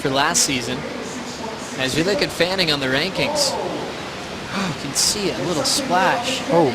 for last season. As we look at Fanning on the rankings, you can see a little splash. Oh.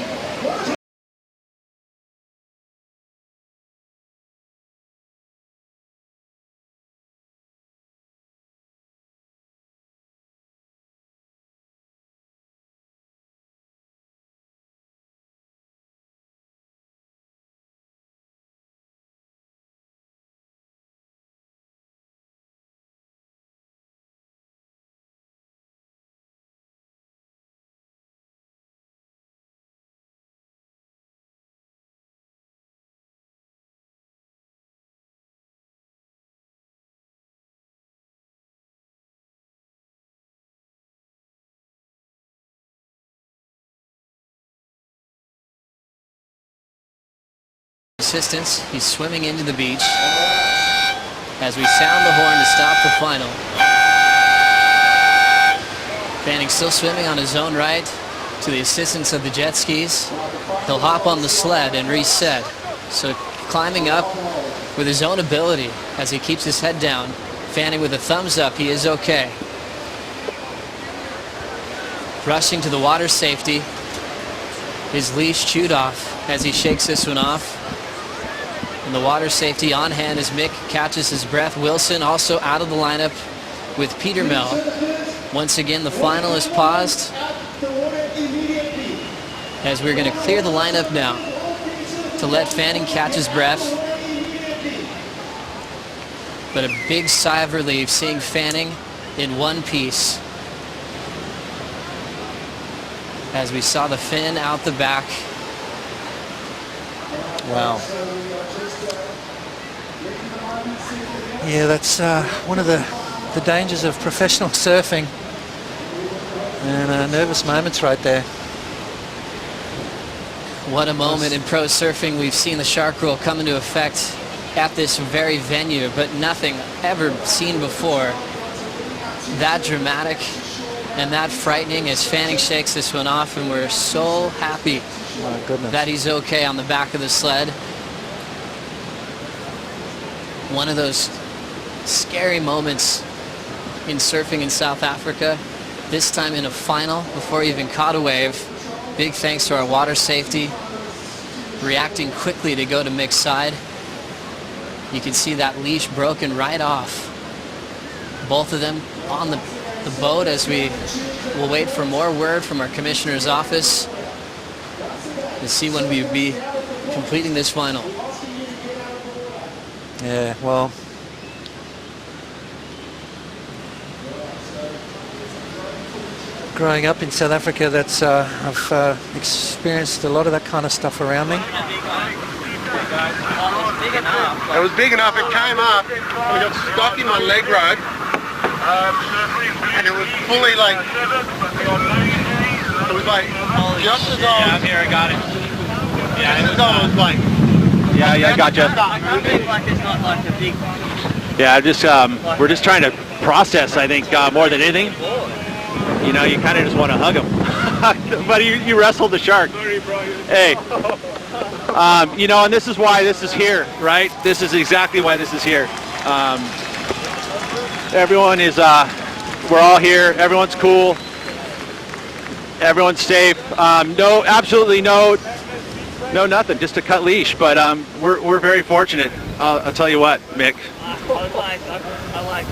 Assistance, he's swimming into the beach as we sound the horn to stop the final. Fanning still swimming on his own right to the assistance of the jet skis. He'll hop on the sled and reset. So climbing up with his own ability as he keeps his head down. Fanning with a thumbs up, he is okay. Rushing to the water safety. His leash chewed off as he shakes this one off. And the water safety on hand as Mick catches his breath. Wilson also out of the lineup with Peter Mel. Once again, the final is paused as we're going to clear the lineup now to let Fanning catch his breath. But a big sigh of relief seeing Fanning in one piece as we saw the fin out the back. Wow. Yeah, that's one of the dangers of professional surfing. And nervous moments right there. What a moment in pro surfing. We've seen the shark rule come into effect at this very venue, but nothing ever seen before that dramatic and that frightening as Fanning shakes this one off, and we're so happy that he's okay on the back of the sled. One of those scary moments in surfing in South Africa, this time in a final before he even caught a wave. Big thanks to our water safety reacting quickly to go to Mick's side. You can see that leash broken right off. Both of them on the boat as we will wait for more word from our commissioner's office to see when we will be completing this final. Yeah, well, growing up in South Africa, that's I've experienced a lot of that kind of stuff around me. It was big enough, it came up, and it got stuck in my leg rope, and it was fully like, it was like, just as I was... Yeah, I'm here, I got it. Yeah, just as I was like... Yeah, I gotcha. Yeah, we're just trying to process, I think, more than anything. You know, you kind of just want to hug him. But you wrestled the shark. Hey. You know, and this is why this is here, right? This is exactly why this is here. Everyone is, we're all here. Everyone's cool. Everyone's safe. No, absolutely no, nothing. Just a cut leash. But we're very fortunate. I'll tell you what, Mick. I like.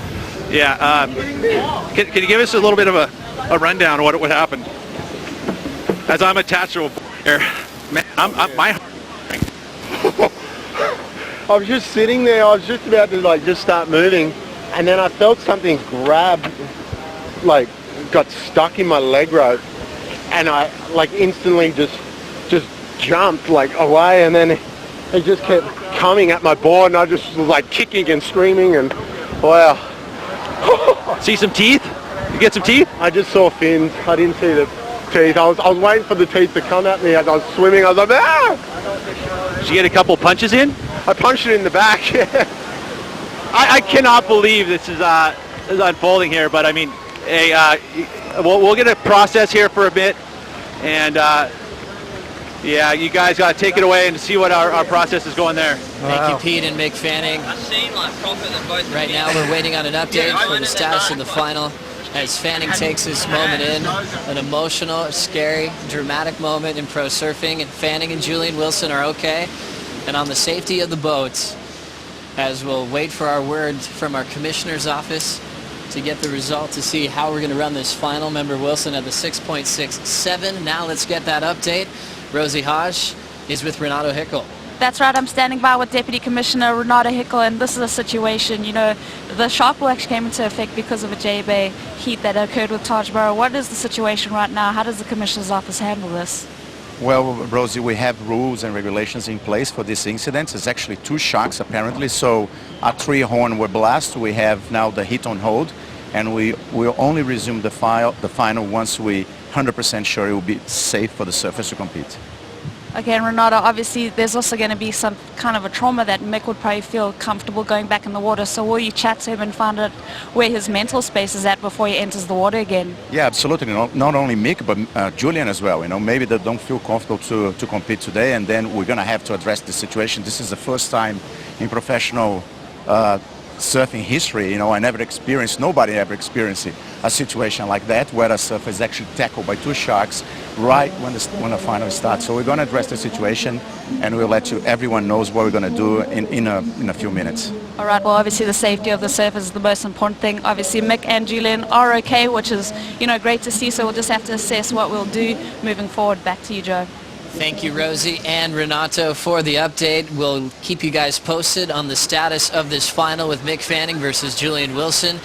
Yeah. Can you give us a little bit of a rundown of what happened? As I'm attached to a here, man, my. I was just sitting there, I was just about to like just start moving, and then I felt something grab, like got stuck in my leg rope, and I like instantly just jumped like away, and then it just kept coming at my board, and I just was like kicking and screaming, and wow. See some teeth? You get some teeth? I just saw fins. I didn't see the teeth. I was waiting for the teeth to come at me as I was swimming. I was like, ah! Did you get a couple punches in? I punched it in the back. I cannot believe this is unfolding here, but I mean, we'll get a process here for a bit, and Yeah, you guys got to take it away and see what our process is going there. Thank you, Pete and Mick Fanning. I've seen like proper that both. Right now we're waiting on an update for the status of the final as Fanning takes this moment in. An emotional, scary, dramatic moment in pro surfing, and Fanning and Julian Wilson are okay. And on the safety of the boats, as we'll wait for our word from our commissioner's office to get the result to see how we're going to run this final. Member Wilson at the 6.67. Now let's get that update. Rosie Hodge is with Renato Hickel. That's right, I'm standing by with Deputy Commissioner Renato Hickel, and this is a situation, you know, the shark rule actually came into effect because of a J-Bay heat that occurred with Tajborough. What is the situation right now? How does the Commissioner's office handle this? Well, Rosie, we have rules and regulations in place for this incident. It's actually 2 sharks apparently, so our 3 horn were blast. We have now the heat on hold, and we will only resume the final once we 100% sure it will be safe for the surfers to compete. Okay, and Renato, obviously there's also going to be some kind of a trauma that Mick would probably feel comfortable going back in the water, so will you chat to him and find out where his mental space is at before he enters the water again? Yeah, absolutely. Not only Mick, but Julian as well. You know, maybe they don't feel comfortable to compete today, and then we're going to have to address the situation. This is the first time in professional surfing history, you know, nobody ever experienced a situation like that where a surfer is actually tackled by 2 sharks right when the final starts. So we're going to address the situation, and we'll let everyone knows what we're going to do in a few minutes. All right, well, obviously the safety of the surfers is the most important thing. Obviously Mick and Julian are okay, which is, you know, great to see, so we'll just have to assess what we'll do moving forward. Back to you, Joe. Thank you, Rosie and Renato, for the update. We'll keep you guys posted on the status of this final with Mick Fanning versus Julian Wilson.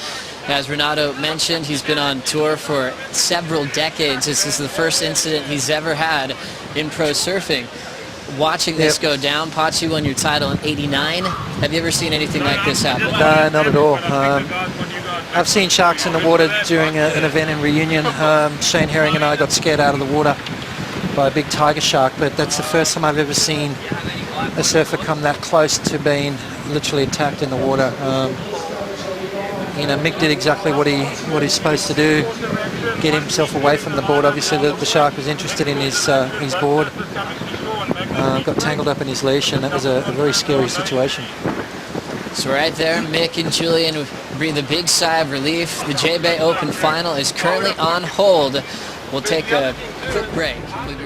As Renato mentioned, he's been on tour for several decades. This is the first incident he's ever had in pro surfing. Watching this go down, Pachi won your title in '89. Have you ever seen anything like this happen? No, not at all. I've seen sharks in the water during an event in Reunion. Shane Herring and I got scared out of the water by a big tiger shark, but that's the first time I've ever seen a surfer come that close to being literally attacked in the water. You know, Mick did exactly what he's supposed to do, get himself away from the board. Obviously the shark was interested in his board, got tangled up in his leash, and that was a very scary situation. So right there, Mick and Julian breathe a big sigh of relief. The J-Bay Open final is currently on hold. We'll take a quick break. We'll be